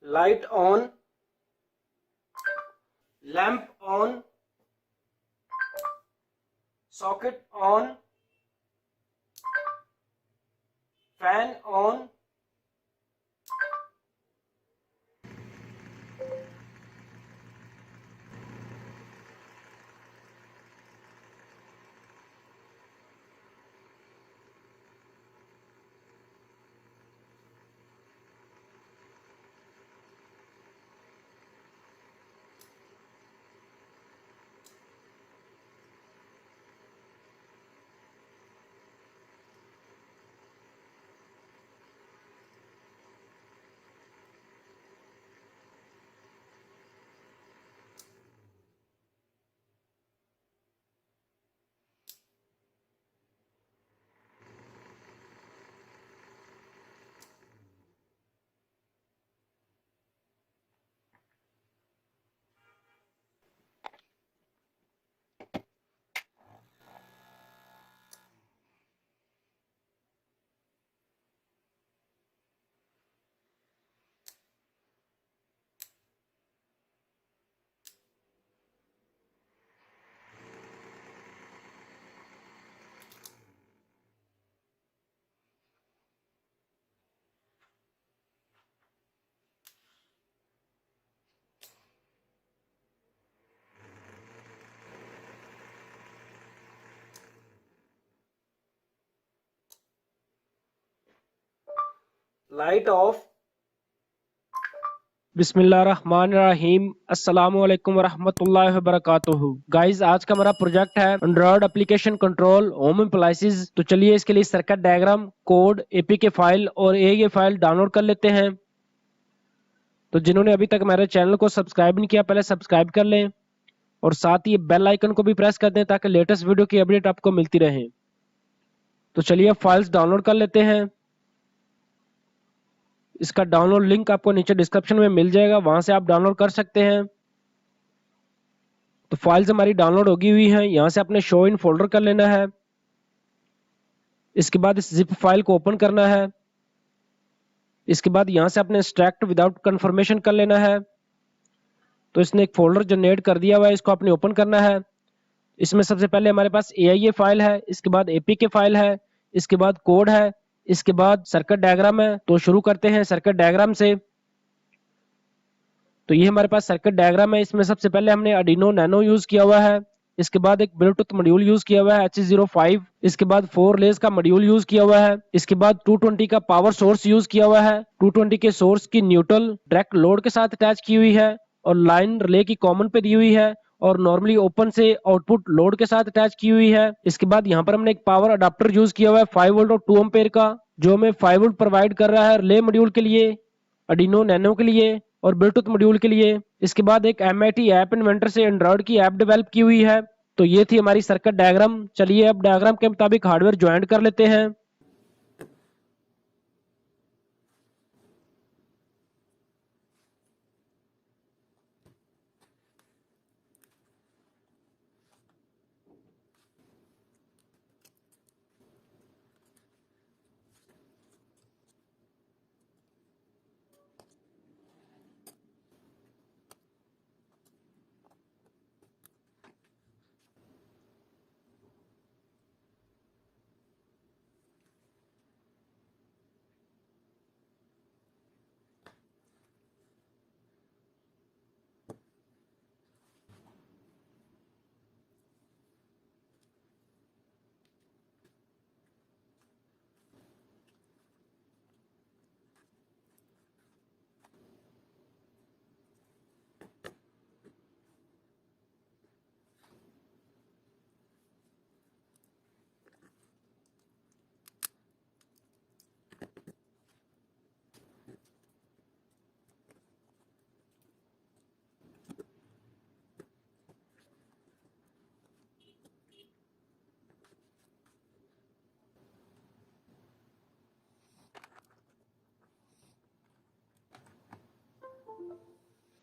Light on, lamp on, socket on, fan on, light of. बिस्मिल्लाहिर्रहमानिर्रहीम। अस्सलामुअलैकुम वरहमतुल्लाहि वबरकातुहू। Guys, आज का हमारा प्रोजेक्ट है Android application control home appliances. तो चलिए इसके लिए circuit diagram, code, APK file और ये फाइल डाउनलोड कर लेते हैं। तो जिन्होंने अभी तक हमारे चैनल को सब्सक्राइब नहीं किया, पहले सब्सक्राइब कर लें और साथ ही बेल आइकन को भी प्रेस कर दें ताकि लेटेस्ट वीडियो की अपडेट आपको मिलती रहे। तो चलिए फाइल्स डाउनलोड कर लेते हैं। इसका डाउनलोड लिंक आपको नीचे डिस्क्रिप्शन में मिल जाएगा, वहां से आप डाउनलोड कर सकते हैं। तो फाइल्स हमारी डाउनलोड होगी हुई हैं, यहां से आपने शो इन फोल्डर कर लेना है। इसके बाद इस जिप फाइल को ओपन करना है। इसके बाद यहां से आपने एक्सट्रैक्ट विदाउट कंफर्मेशन कर लेना है। तो इसने एक फोल्डर जनरेट कर दिया हुआ है, इसको आपने ओपन करना है। इसमें सबसे पहले हमारे पास AIA फाइल है, इसके बाद APK फाइल है, इसके बाद कोड है, इसके बाद सर्किट डायग्राम है। तो शुरू करते हैं सर्किट डायग्राम से। तो ये हमारे पास सर्किट डायग्राम है। इसमें सबसे पहले हमने आर्डिनो नैनो यूज किया हुआ है। इसके बाद एक ब्लूटूथ मॉड्यूल यूज किया हुआ है H05। इसके बाद 4 रिलेज का मॉड्यूल यूज किया हुआ है। इसके बाद 220 का पावर सोर्स यूज किया हुआ है। 220 के सोर्स की न्यूट्रल डायरेक्ट लोड के साथ अटैच की हुई है और लाइन रिले की कॉमन पे दी हुई है और नॉर्मली ओपन से आउटपुट लोड के साथ अटैच की हुई है। इसके बाद यहाँ पर हमने एक पावर अडाप्टर यूज किया हुआ है 5 वोल्ट और 2 एम्पेयर का, जो हमें 5 वोल्ट प्रोवाइड कर रहा है रिले मॉड्यूल के लिए, आर्डिनो नैनो के लिए और ब्लूटूथ मॉड्यूल के लिए। इसके बाद एक MIT ऐप इन्वेंटर से एंड्रॉइड की ऐप डेवलप की हुई है। तो ये थी हमारी सर्किट डायग्राम। चलिए अब डायग्राम के मुताबिक हार्डवेयर ज्वाइन कर लेते हैं।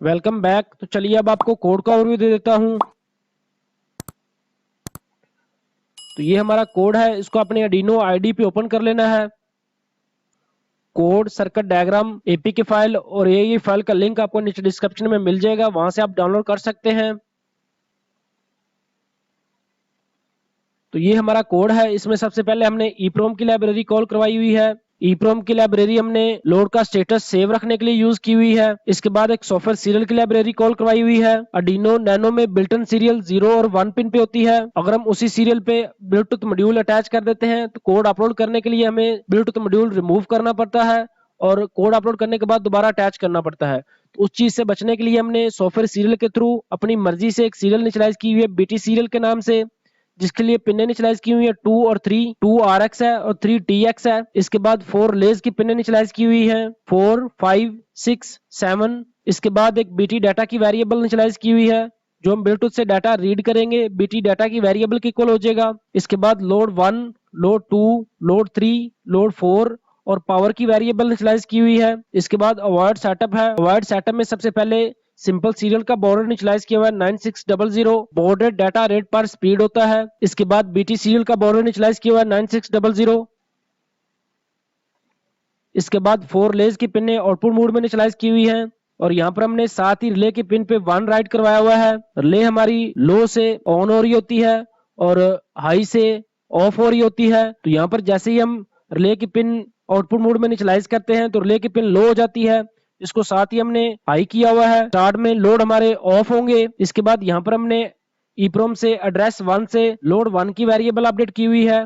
Welcome back. तो चलिए अब आपको कोड का ओवरव्यू दे देता हूं। तो ये हमारा कोड है, इसको अपने आर्डिनो IDE पे ओपन कर लेना है। Code, circuit diagram, APK file और ये फाइल का लिंक आपको नीचे डिस्क्रिप्शन में मिल जाएगा, वहां से आप डाउनलोड कर सकते हैं। तो ये हमारा कोड है। इसमें सबसे पहले हमने EEPROM की लाइब्रेरी कॉल करवाई हुई है। EEPROM की लाइब्रेरी हमने लोड का स्टेटस सेव रखने के लिए यूज की हुई है। इसके बाद एक सॉफ्टवेयर सीरियल की लाइब्रेरी कॉल करवाई हुई है। Arduino Nano में बिल्टन सीरियल 0 और 1 पिन पे होती है। अगर हम उसी सीरियल पे ब्लूटूथ मॉड्यूल अटैच कर देते हैं तो कोड अपलोड करने के लिए हमें ब्लूटूथ मॉड्यूल रिमूव करना पड़ता है और कोड अपलोड करने के बाद दोबारा अटैच करना पड़ता है। तो उस चीज से बचने के लिए हमने सॉफ्टवेयर सीरियल के थ्रू अपनी मर्जी से एक सीरियल इनिशियलाइज की हुई है BT सीरियल के नाम से, जिसके लिए पिन इनिशियलाइज की हुई है 2 और 3, 2 RX है और 3 TX है। इसके बाद 4 लेज की पिन इनिशियलाइज की हुई है 4, 5, 6, 7। इसके बाद एक BT डाटा की वेरिएबल इनिशियलाइज की हुई है। जो हम ब्लूटूथ से डाटा रीड करेंगे BT डाटा की वेरिएबल के इक्वल हो जाएगा। इसके बाद लोड 1, लोड 2, लोड 3, लोड 4 और पावर की वेरिएबल इनिशियलाइज की हुई है। इसके बाद अवॉइड सेटअप है। अवॉइड सेटअप में सबसे पहले सिंपल सीरियल का बॉर्डर इनिशियलाइज किया हुआ है 9600, बॉर्डर डाटा रेट पर स्पीड होता है। इसके बाद BT सीरियल का बॉर्डर इनिशियलाइज किया हुआ है 9600। इसके बाद 4 लेज की पिन आउटपुट मोड में इनिशियलाइज की हुई है और यहाँ पर हमने साथ ही रिले की पिन पे 1 राइट करवाया हुआ है। रिले हमारी लो से ऑन हो रही होती है और हाई से ऑफ हो रही होती है। तो यहाँ पर जैसे ही हम रिले की पिन आउटपुट मोड में इनिशियलाइज करते हैं तो रिले की पिन लो हो जाती है। इसको साथ ही हमने हाई किया हुआ है। स्टार्ट में लोड हमारे ऑफ होंगे। इसके बाद यहाँ पर हमने EEPROM से एड्रेस 1 से लोड 1 की वेरिएबल अपडेट की हुई है।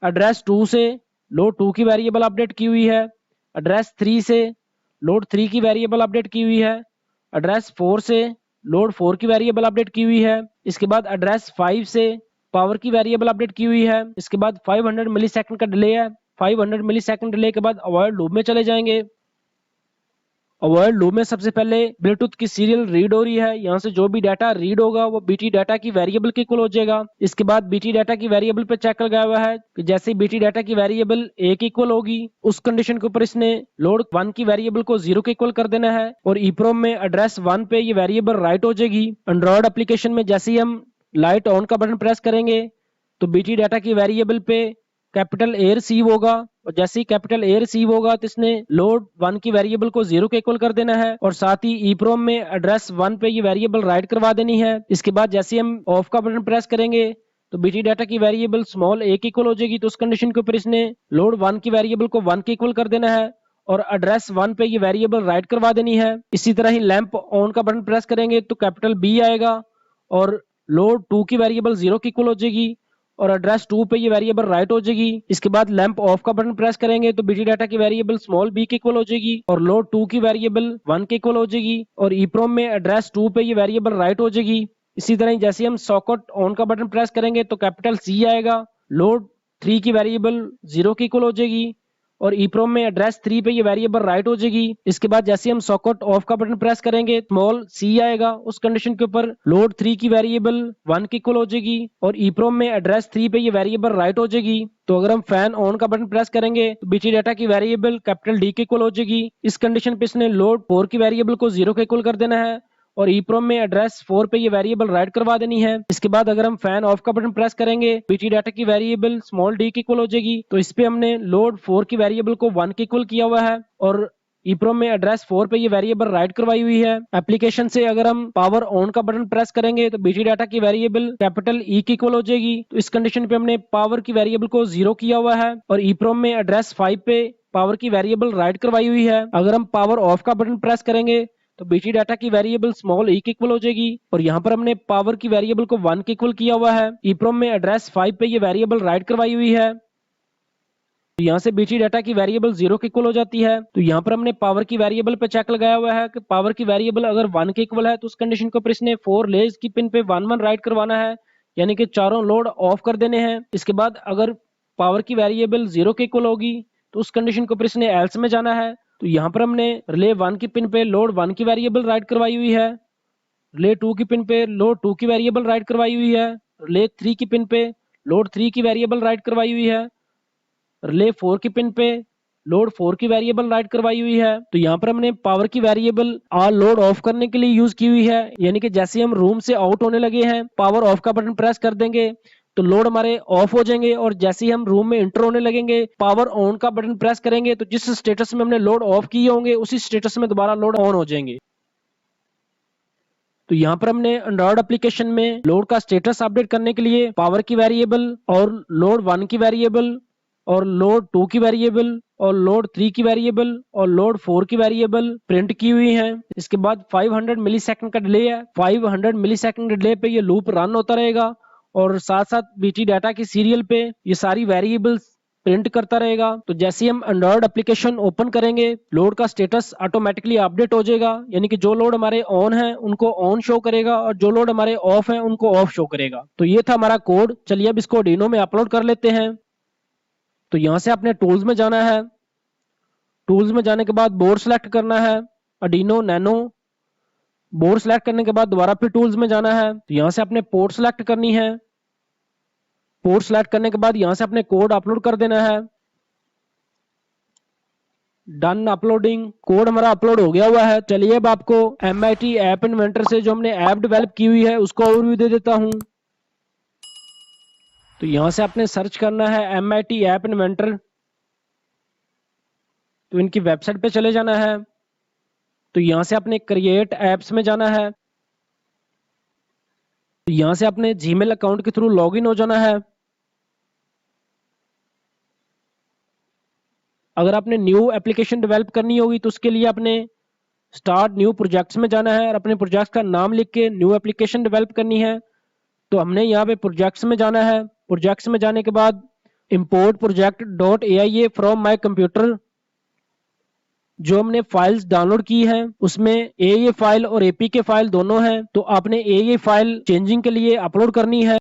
एड्रेस 2 से लोड 2 की वेरिएबल अपडेट की हुई है। एड्रेस 3 से लोड 3 की वेरिएबल अपडेट की हुई है। एड्रेस 4 से लोड 4 की वेरिएबल अपडेट की हुई है। इसके बाद एड्रेस 5 से पावर की वेरिएबल अपडेट की हुई है। इसके बाद 500 मिली सेकंड का डिले है। 500 मिली सेकंड डिले के बाद अवॉइड लूप में चले जाएंगे। अवॉइड लूप में सबसे पहले ब्लूटूथ की सीरियल रीड हो रही है। यहाँ से जो भी डाटा रीड होगा वो BT डाटा की वेरिएबल के इक्वल हो जाएगा। इसके बाद BT डाटा की वेरिएबल पे चेक लगाया हुआ है कि जैसे BT डाटा की वेरिएबल 1 इक्वल होगी उस कंडीशन के ऊपर इसने लोड 1 की वेरिएबल को 0 के इक्वल कर देना है और EEPROM में एड्रेस 1 पे ये वेरिएबल राइट हो जाएगी। एंड्रॉइड एप्लीकेशन में जैसे ही हम लाइट ऑन का बटन प्रेस करेंगे तो BT डाटा की वेरिएबल पे कैपिटल A रिसीव होगा और जैसे ही कैपिटल A रिसीव होगा तो इसने लोड 1 की वेरिएबल को 0 के इक्वल कर देना है और साथ ही EEPROM में एड्रेस 1 पे ये वेरिएबल राइट करवा देनी है। इसके बाद जैसे हम ऑफ का बटन प्रेस करेंगे तो BT डाटा की वेरिएबल स्मॉल a के इक्वल हो जाएगी। तो उस कंडीशन के ऊपर इसने लोड 1 की वेरिएबल को 1 के इक्वल कर देना है और एड्रेस 1 पे ये वेरिएबल राइट करवा देनी है। इसी तरह ही लैंप ऑन का बटन प्रेस करेंगे तो कैपिटल B आएगा और लोड 2 की वेरिएबल 0 की इक्वल हो जाएगी और एड्रेस 2 पे ये वेरिएबल राइट हो जाएगी। इसके बाद लैंप ऑफ का बटन प्रेस करेंगे तो BT डाटा की वेरिएबल स्मॉल b के इक्वल हो जाएगी और लोड 2 की वेरिएबल 1 के इक्वल हो जाएगी और EEPROM में एड्रेस 2 पे ये वेरिएबल राइट हो जाएगी। इसी तरह जैसे हम सॉकेट ऑन का बटन प्रेस करेंगे तो कैपिटल C आएगा, लोड 3 की वेरिएबल 0 की इक्वल हो जाएगी और EEPROM में एड्रेस 3 पे ये वेरिएबल राइट हो जाएगी। इसके बाद जैसे हम सॉकेट ऑफ का बटन प्रेस करेंगे स्मॉल c आएगा, उस कंडीशन के ऊपर लोड 3 की वेरिएबल 1 की इक्वल हो जाएगी और EEPROM में एड्रेस 3 पे ये वेरिएबल राइट हो जाएगी। तो अगर हम फैन ऑन का बटन प्रेस करेंगे तो BT डाटा की वेरिएबल कैपिटल D के इक्वल हो जाएगी। इस कंडीशन पे इसने लोड 4 की वेरिएबल को 0 के इक्वल कर देना है और EEPROM में एड्रेस 4 पे ये वेरिएबल राइट करवा देनी है। इसके बाद अगर हम फैन ऑफ का बटन प्रेस करेंगे BT डाटा की वेरिएबल स्मॉल d की इक्वल हो जाएगी। तो इस पे हमने लोड 4 की वेरिएबल को 1 के इक्वल किया हुआ है और EEPROM में एड्रेस 4 पे ये वेरिएबल राइट करवाई हुई है। एप्लीकेशन से अगर हम पावर ऑन का बटन प्रेस करेंगे तो BT डाटा की वेरिएबल कैपिटल E की इक्वल हो जाएगी। तो इस कंडीशन पे हमने पावर की वेरिएबल को 0 किया हुआ है और EEPROM में एड्रेस 5 पे पावर की वेरिएबल राइट करवाई हुई है। अगर हम पावर ऑफ का बटन प्रेस करेंगे तो BT डाटा की वेरिएबल स्मॉल e के इक्वल हो जाएगी और यहाँ पर हमने पावर की वेरिएबल को 1 के इक्वल किया हुआ है। EEPROM में एड्रेस 5 पे ये वेरिएबल राइट करवाई हुई है। तो यहाँ से BT डाटा की वेरिएबल 0 के इक्वल हो जाती है। तो यहाँ पर हमने पावर की वेरिएबल पे चेक लगाया हुआ है कि पावर की वेरिएबल अगर 1 के इक्वल है तो उस कंडीशन के ऊपर इसने 4 लेज की पिन पे 1 राइट करवाना है, यानी कि चारों लोड ऑफ कर देने हैं। इसके बाद अगर पावर की वेरिएबल 0 के इक्वल होगी तो उस कंडीशन के ऊपर इसने एल्स में जाना है। तो यहाँ पर हमने रिले 1 की पिन पे लोड 1 की वेरिएबल राइट करवाई हुई है, रिले 2 की पिन पे लोड 2 की वेरिएबल राइट करवाई हुई है, रिले 3 की पिन पे लोड 3 की वेरिएबल राइट करवाई हुई है, रिले 4 की पिन पे लोड 4 की वेरिएबल राइट करवाई हुई है। तो यहाँ पर हमने पावर की वेरिएबल ऑल लोड ऑफ करने के लिए यूज की हुई है, यानी कि जैसे हम रूम से आउट होने लगे हैं पावर ऑफ का बटन प्रेस कर देंगे तो लोड हमारे ऑफ हो जाएंगे और जैसे ही हम रूम में एंटर होने लगेंगे पावर ऑन का बटन प्रेस करेंगे तो जिस स्टेटस में हमने लोड ऑफ किए होंगे उसी स्टेटस में दोबारा लोड ऑन हो जाएंगे। तो यहाँ पर हमने एंड्रॉयड एप्लीकेशन में लोड का स्टेटस अपडेट करने के लिए पावर की वेरिएबल और लोड 1 की वेरिएबल और लोड 2 की वेरिएबल और लोड 3 की वेरिएबल और लोड 4 की वेरिएबल प्रिंट की हुई है। इसके बाद 500 मिलीसेकंड का डिले है। 500 मिलीसेकंड डिले पे ये लूप रन होता रहेगा और साथ साथ बीटी डाटा की सीरियल पे ये सारी वेरिएबल्स प्रिंट करता रहेगा। तो जैसे ही हम एंड्रॉयड एप्लीकेशन ओपन करेंगे लोड का स्टेटस ऑटोमेटिकली अपडेट हो जाएगा, यानी कि जो लोड हमारे ऑन है उनको ऑन शो करेगा और जो लोड हमारे ऑफ है उनको ऑफ शो करेगा। तो ये था हमारा कोड। चलिए अब इसको आर्डिनो में अपलोड कर लेते हैं। तो यहाँ से आपने टूल्स में जाना है। टूल्स में जाने के बाद बोर्ड सेलेक्ट करना है, आर्डिनो नैनो। बोर्ड सेलेक्ट करने के बाद दोबारा फिर टूल्स में जाना है। तो यहाँ से आपने पोर्ट सेलेक्ट करनी है। पोर्ट सेलेक्ट करने के बाद यहाँ से अपने कोड अपलोड कर देना है। Done uploading. कोड हमारा अपलोड हो गया हुआ है। चलिए अब आपको MIT ऐप इन्वेंटर से जो हमने ऐप डेवलप की हुई है उसको ओवरव्यू दे देता हूं। तो यहां से आपने सर्च करना है MIT ऐप इन्वेंटर। तो इनकी वेबसाइट पे चले जाना है। तो यहां से आपने क्रिएट एप्स में जाना है। तो यहां से आपने जीमेल अकाउंट के थ्रू लॉगिन हो जाना है। अगर आपने न्यू एप्लीकेशन डेवलप करनी होगी तो उसके लिए आपने स्टार्ट न्यू प्रोजेक्ट्स में जाना है और अपने प्रोजेक्ट का नाम लिख के न्यू एप्लीकेशन डेवलप करनी है। तो हमने यहाँ पे प्रोजेक्ट्स में जाना है। प्रोजेक्ट्स में जाने के बाद import project .aia from my computer. जो हमने फाइल्स डाउनलोड की हैं उसमें AAA फाइल और APK फाइल दोनों हैं। तो आपने AAA फाइल चेंजिंग के लिए अपलोड करनी है।